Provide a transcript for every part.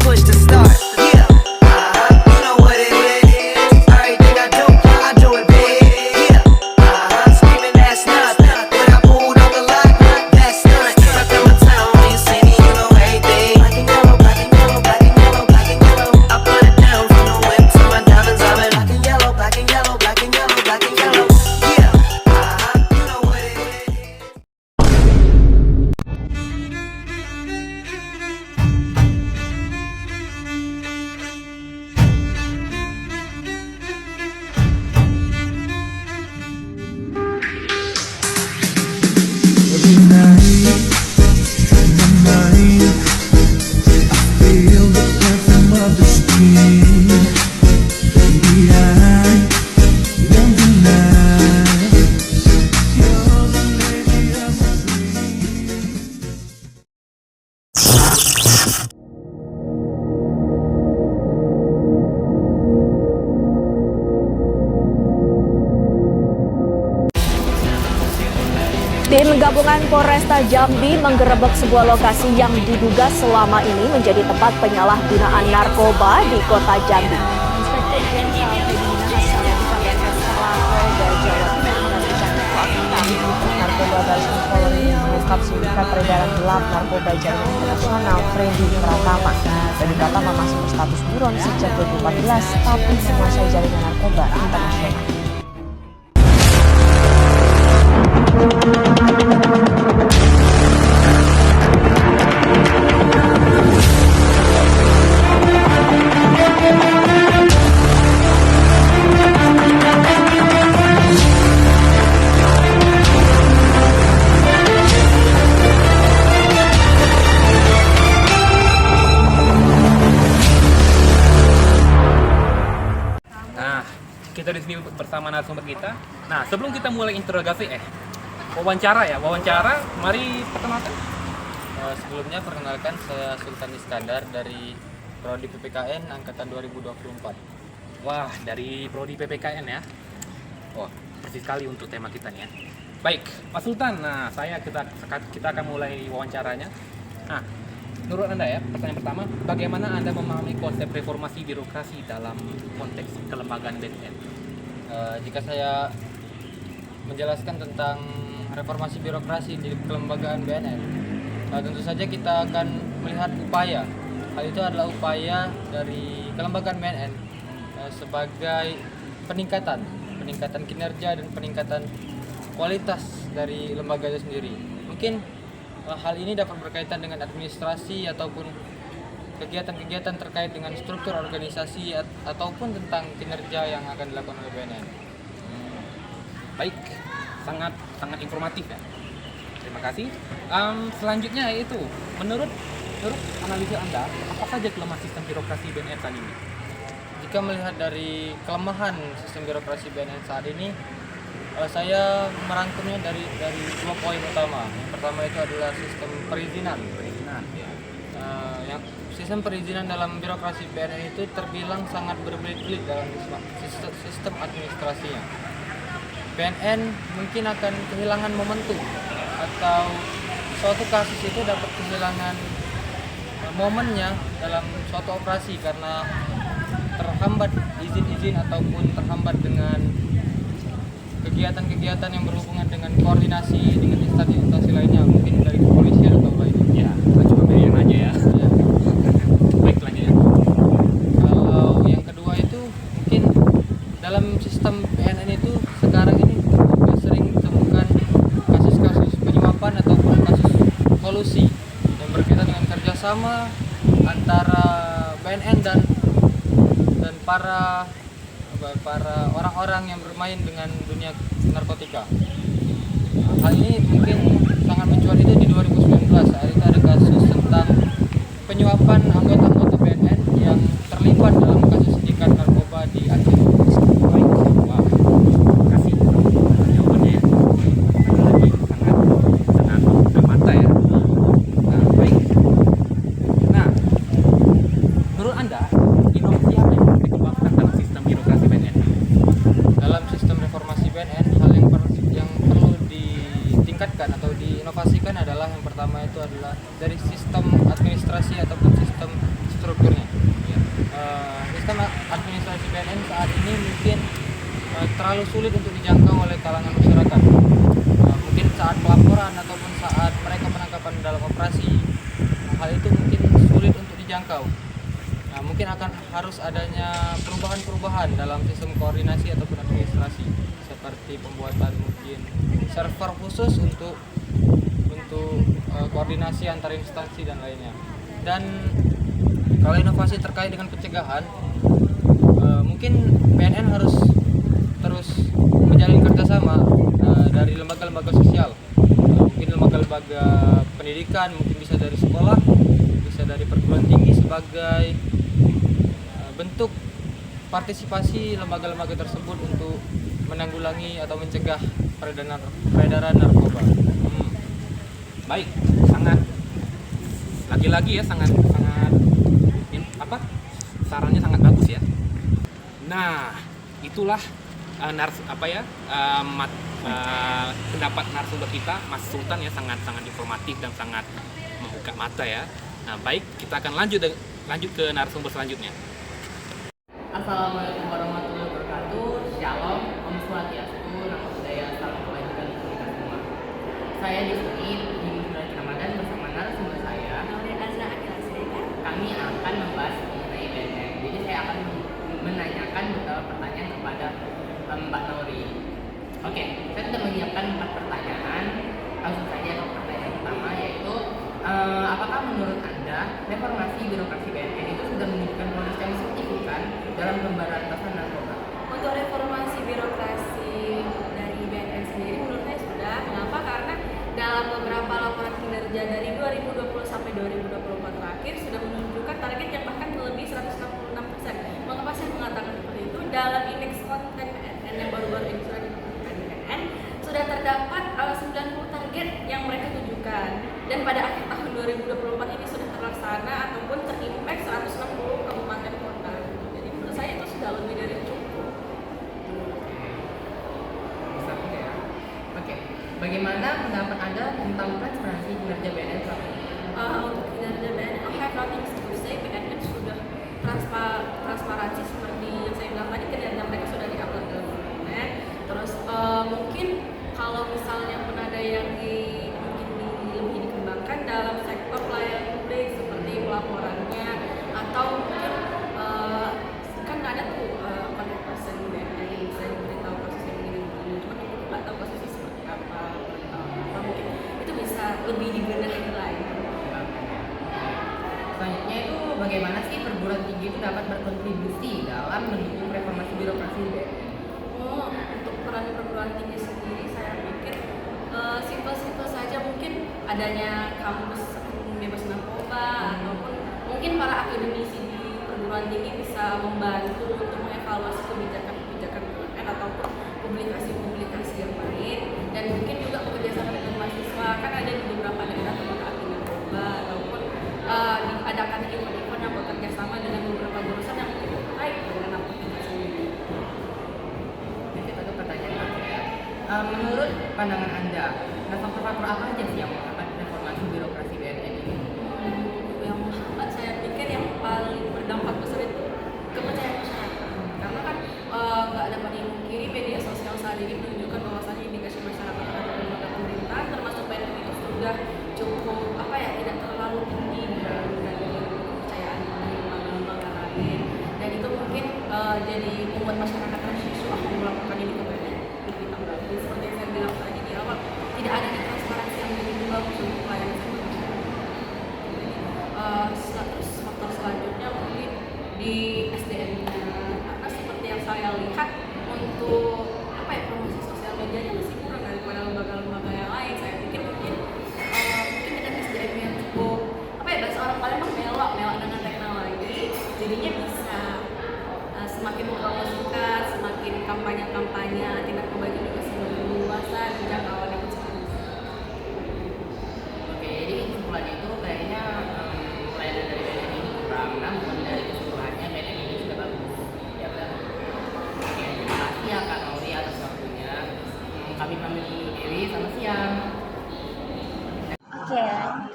Push the start. Yeah. You know what it is. Everything I do it big. Yeah. Screaming that's nothing. When I pulled on the lot, that's nothing. Stuck in my town, when you see me, you know everything. Black and yellow, black and yellow, black and yellow, black and yellow. I put it down from the whip to my diamonds. I'm in black and yellow, black and yellow, black and yellow, black and yellow. Yeah. You know what it is. Every night in my mind, I feel the perfume of the street. Baby, I won't deny you're the lady of my dreams. Tim gabungan Polresta Jambi menggerebek sebuah lokasi yang diduga selama ini menjadi tempat penyalahgunaan narkoba di kota Jambi. Inspektur Jenderal Pembina Hasan Polda Jawa Timur mengajukan koordinasi narkoba Baris Polri mengungkap sindikat peredaran gelap narkoba jaringan internasional Freddy Pratama. Freddy Pratama masih berstatus buron sejak 2014 tapi menguasai jaringan narkoba internasional. Nah, kita di sini bersama narasumber kita. Nah, sebelum kita mulai interogasi, wawancara, mari perkenalkan. Sebelumnya perkenalkan, saya Sultan Iskandar dari Prodi PPKN Angkatan 2024. Wah, dari Prodi PPKN ya. Wah, persis sekali untuk tema kita nih ya. Baik, Pak Sultan. Nah, kita akan mulai wawancaranya. Nah, menurut Anda ya, pertanyaan pertama, bagaimana Anda memahami konsep reformasi birokrasi dalam konteks kelembagaan BNN? Jika saya menjelaskan tentang reformasi birokrasi di kelembagaan BNN, tentu saja kita akan melihat upaya. Hal itu adalah upaya dari kelembagaan BNN sebagai peningkatan kinerja dan peningkatan kualitas dari lembaga itu sendiri. Mungkin hal ini dapat berkaitan dengan administrasi ataupun kegiatan-kegiatan terkait dengan struktur organisasi ataupun tentang kinerja yang akan dilakukan oleh BNN. Baik, sangat informatif ya. Terima kasih. Selanjutnya yaitu menurut analisa Anda, apa saja kelemahan sistem birokrasi BNN saat ini? Jika melihat dari kelemahan sistem birokrasi BNN saat ini, saya merangkumnya dari 2 poin utama. Yang pertama itu adalah sistem perizinan. Yang sistem perizinan dalam birokrasi BNN itu terbilang sangat berbelit-belit dalam sistem administrasinya. BNN mungkin akan kehilangan momentum atau suatu kasus itu dapat kehilangan momennya dalam suatu operasi karena terhambat izin-izin ataupun terhambat dengan kegiatan-kegiatan yang berhubungan dengan koordinasi dengan instansi-instansi lainnya, mungkin dari kepolisian atau lainnya. Ya, kita coba berikan aja ya. Ya. Baik, lanjut ya. Kalau yang kedua itu mungkin dalam sistem BNN itu sekarang ini sering ditemukan kasus-kasus penyuapan ataupun kasus kolusi yang berkaitan dengan kerjasama antara BNN dan para orang-orang yang bermain dengan dunia narkotika. Hal ini mungkin sangat mencuat itu di 2019 saat itu ada kasus tentang penyuapan anggota-anggota BNN yang terlibat dalam kasus sindikat narkoba di Aceh. Baik, wah, terima kasih jawabannya ya. Lagi sangat mata ya. Nah, baik. Nah, menurut Anda inovasi apa yang perlu dikembangkan dalam sistem birokrasi BNN? Dalam sistem reformasi BNN, hal yang perlu ditingkatkan atau diinovasikan adalah yang pertama itu adalah dari sistem administrasi ataupun sistem sistem strukturnya. Sistem administrasi BNN saat ini mungkin terlalu sulit untuk dijangkau oleh kalangan masyarakat. Mungkin saat pelaporan ataupun saat mereka penangkapan dalam operasi, hal itu mungkin sulit untuk dijangkau. Nah, mungkin akan harus adanya perubahan-perubahan dalam sistem koordinasi ataupun administrasi, seperti pembuatan mungkin server khusus untuk koordinasi antar instansi dan lainnya. Dan kalau inovasi terkait dengan pencegahan, mungkin BNN harus terus menjalin kerjasama dari lembaga-lembaga sosial, mungkin lembaga-lembaga pendidikan, mungkin bisa dari sekolah, bisa dari perguruan tinggi sebagai bentuk partisipasi lembaga-lembaga tersebut untuk menanggulangi atau mencegah peredaran narkoba. Baik, sangat lagi-lagi ya sangat sarannya sangat bagus ya. Nah, itulah pendapat narasumber kita, Mas Sultan ya, sangat informatif dan sangat membuka mata ya. Nah, baik, kita akan lanjut ke narasumber selanjutnya. Assalamualaikum warahmatullahi wabarakatuh. Shalom, Om Swastiastu, Namo Buddhaya, salam kebajikan untuk kita semua. Saya di sini di bulan Ramadan bersama narasumber saya. Kami akan membahas mengenai BNN. Jadi saya akan menanyakan beberapa pertanyaan kepada Mbak Nori. Oke, saya sudah menyiapkan 4 pertanyaan. Langsung saja ke pertanyaan pertama, yaitu apakah menurut Anda reformasi birokrasi BNN itu sudah menunjukkan progres yang signifikan dalam pemberantasan narkoba? Untuk reformasi birokrasi dari BNN sendiri menurut saya sudah. Mengapa? Karena dalam beberapa laporan kinerja dari 2020 sampai 2024 terakhir sudah menunjukkan target yang bahkan melebihi 166%. Mengapa saya mengatakan seperti itu? Dalam indeks konten BNN yang baru-baru ini sudah dipublikasikan BNN, sudah terdapat 90 target yang mereka tujukan, dan pada akhir tahun 2024 ini sudah terlaksana ataupun terimpact 160 kabupaten kota. Jadi menurut saya itu sudah lebih dari cukup. Oke. Bagaimana pendapat Anda tentang transparansi kinerja BNN saat ini? Untuk kinerja BNN, I have nothing to say. BNN sudah transparansi seperti yang saya bilang tadi, kinerja mereka sudah diupload ke internet. Terus mungkin kalau misalnya pun ada yang lebih dikembangkan dalam sektor pelayanan publik seperti pelaporannya, atau mungkin kan ada tuh contact person BNN yang bisa diberitahu kasus yang begini, cuma aku nggak tahu kasusnya seperti apa, mungkin itu bisa lebih dibenahi lagi. Selanjutnya itu bagaimana sih perguruan tinggi itu dapat berkontribusi dalam mendukung reformasi birokrasi BNN? Untuk peran perguruan tinggi sendiri saya pikir simpel-simpel saja, mungkin adanya kampus bebas narkoba, ataupun mungkin para akademisi di perguruan tinggi bisa membantu untuk mengevaluasi kebijakan-kebijakan BNN ataupun publikasi-publikasi yang lain, dan mungkin juga bekerjasama dengan mahasiswa. Kan ada di beberapa daerah tempat anti narkoba, ataupun diadakan event-event yang bekerja sama dengan beberapa jurusan yang mungkin terkait dengan aplikasi ini. Itu pertanyaan saya. Menurut pandangan Anda, faktor-faktor apa aja sih yang menghambat reformasi birokrasi BNN ini? Yang menghambat saya pikir yang paling berdampak besar itu kepercayaan masyarakat. Karena kan nggak dapat dipungkiri media sosial saat ini menunjukkan bahwasannya indikasi masyarakat terhadap lembaga pemerintahan termasuk BNN itu sudah cukup tidak terlalu tinggi dibandingkan dengan kepercayaan di lembaga-lembaga lain, dan itu mungkin jadi membuat masyarakat tersisu aku melakukan ini ke BNN lebih tambah. Seperti yang saya bilang tadi di awal, tidak ada transparansi yang begitu bagus untuk pelayanan sektor masyarakat. Terus faktor selanjutnya mungkin di SDM-nya, karena seperti yang saya lihat untuk promosi sosial medianya masih kurang daripada lembaga-lembaga yang lain. Saya pikir mungkin dengan SDM yang cukup bahasa orang Palembang mewah dengan teknologi, jadinya bisa semakin mempromosikan, semakin kampanye tindak pidana juga semakin luasa dan jangkauannya pun semakin besar. Oke, jadi kesimpulannya itu kayaknya pelayanan dari BNN ini kurang, namun dari keseluruhannya BNN ini sudah bagus. Ya benar. Oke, terima kasih ya Kak Nori atas waktunya. Kami pamit dulu Dewi, selamat siang. Oke,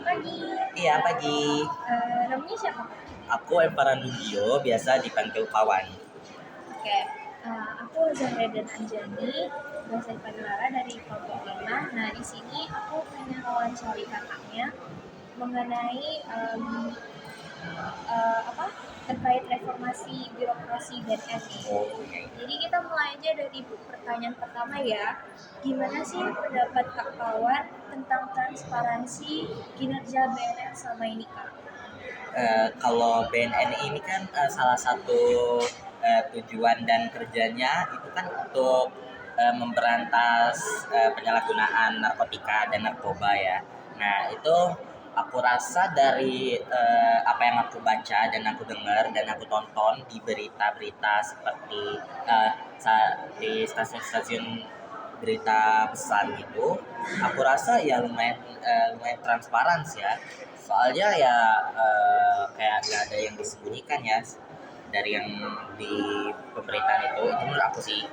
pagi. Iya, pagi. Nama Namanya siapa? Aku Emparan Nugio, biasa dipanggil Pawan. Oke, aku Zahra dan Anjani, bahasa dipanggil Lara dari kelompok 5. Nah, di sini aku pengen wawancari kakaknya mengenai terkait reformasi birokrasi BNN nih. Jadi kita mulai aja dari pertanyaan pertama ya. Gimana sih pendapat Kak Pawan tentang transparansi kinerja BNN selama ini, Kak? Kalau BNN ini kan salah satu tujuan dan kerjanya itu kan untuk memberantas penyalahgunaan narkotika dan narkoba ya. Nah itu aku rasa dari apa yang aku baca dan aku dengar dan aku tonton di berita-berita seperti di stasiun-stasiun berita besar gitu, aku rasa ya lumayan transparan sih ya. Soalnya ya kayak nggak ada yang disembunyikan ya dari yang di pemberitaan itu menurut aku sih.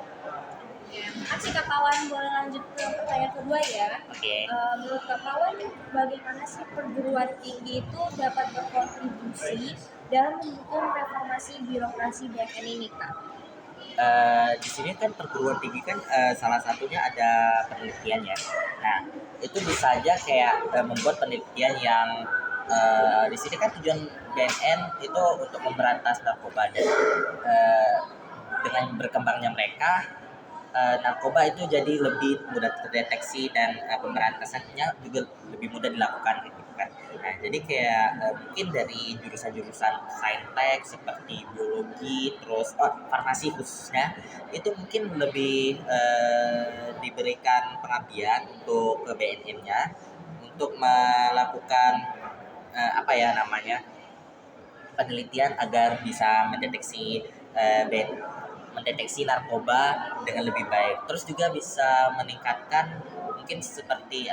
Makasih Kak Pawan, boleh lanjut ke pertanyaan kedua ya. Oke. Menurut Kak Pawan, bagaimana sih perguruan tinggi itu dapat berkontribusi dalam mendukung reformasi birokrasi BNN ini, Kak? Di sini kan perguruan tinggi kan salah satunya ada penelitian ya. Nah itu bisa aja kayak membuat penelitian yang di sini kan tujuan BNN itu untuk memberantas narkoba dan dengan berkembangnya mereka narkoba itu jadi lebih mudah terdeteksi dan pemberantasannya juga lebih mudah dilakukan gitu kan. Nah jadi kayak mungkin dari jurusan-jurusan saintek seperti biologi terus farmasi khususnya itu mungkin lebih diberikan pengabdian untuk ke BNN-nya untuk melakukan penelitian agar bisa mendeteksi narkoba dengan lebih baik. Terus juga bisa meningkatkan mungkin seperti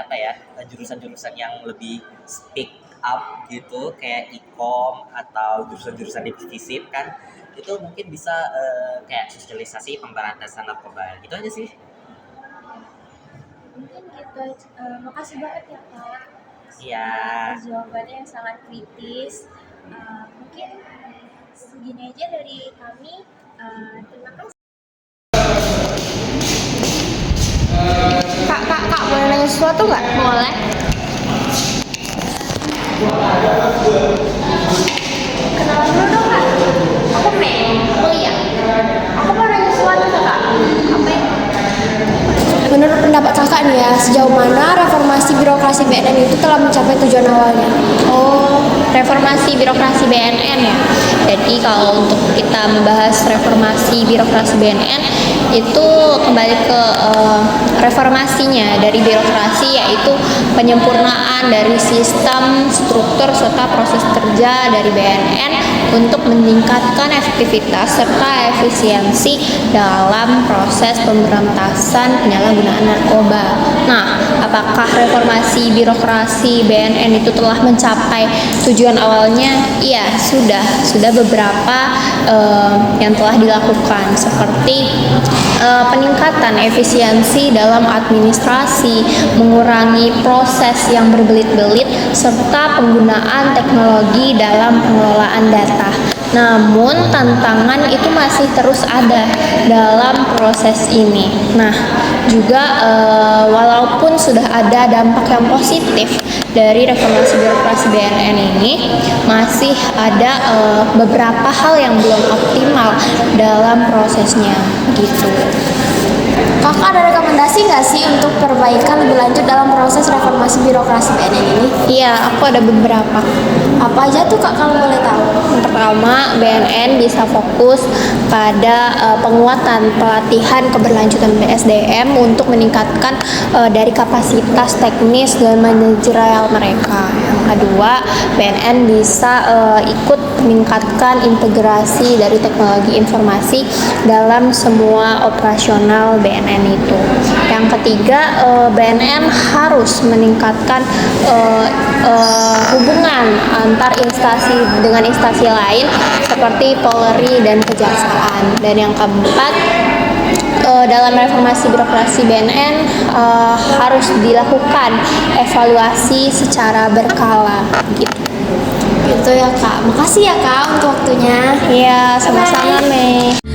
jurusan-jurusan yang lebih speak up gitu kayak ikom atau jurusan-jurusan di FISIP kan itu mungkin bisa kayak sosialisasi pemberantasan narkoba gitu aja sih. Mungkin gitu aja. Makasih banget ya Kak. Iya. Atas jawabannya yang sangat kritis. Mungkin segini aja dari kami. Terima kasih. Kak, boleh nanya sesuatu nggak? Boleh. Kenalan dulu dong, Kak. Aku Mei. Oh iya. Aku mau nanya sesuatu ke Kak. Apa itu? Menurut pendapat kakak nih ya, sejauh mana reformasi birokrasi BNN itu telah mencapai tujuan awalnya? Oh, reformasi birokrasi BNN ya. Jadi kalau untuk kita membahas reformasi birokrasi BNN itu kembali ke reformasinya dari birokrasi, yaitu penyempurnaan dari sistem, struktur serta proses kerja dari BNN untuk meningkatkan efektivitas serta efisiensi dalam proses pemberantasan penyalahgunaan narkoba. Nah, apakah reformasi birokrasi BNN itu telah mencapai tujuan awalnya? Iya, sudah beberapa yang telah dilakukan seperti peningkatan efisiensi dalam administrasi, mengurangi proses yang berbelit-belit, serta penggunaan teknologi dalam pengelolaan data. Namun tantangan itu masih terus ada dalam proses ini. Nah, juga walaupun sudah ada dampak yang positif dari reformasi birokrasi BNN ini, masih ada beberapa hal yang belum optimal dalam prosesnya gitu. Kakak ada rekomendasi nggak sih untuk perbaikan lebih lanjut dalam proses reformasi birokrasi BNN ini? Iya, aku ada beberapa. Apa aja tuh Kak kalau boleh tahu? Yang pertama, BNN bisa fokus pada penguatan pelatihan keberlanjutan BSDM untuk meningkatkan dari kapasitas teknis dan manajerial mereka. Yang kedua, BNN bisa ikut meningkatkan integrasi dari teknologi informasi dalam semua operasional BNN itu. Yang ketiga, BNN harus meningkatkan hubungan antar instansi dengan instansi lain seperti Polri dan Kejaksaan. Dan yang keempat, dalam reformasi birokrasi BNN harus dilakukan evaluasi secara berkala gitu. Gitu ya Kak. Makasih ya Kak untuk waktunya. Iya, sama-sama Mei.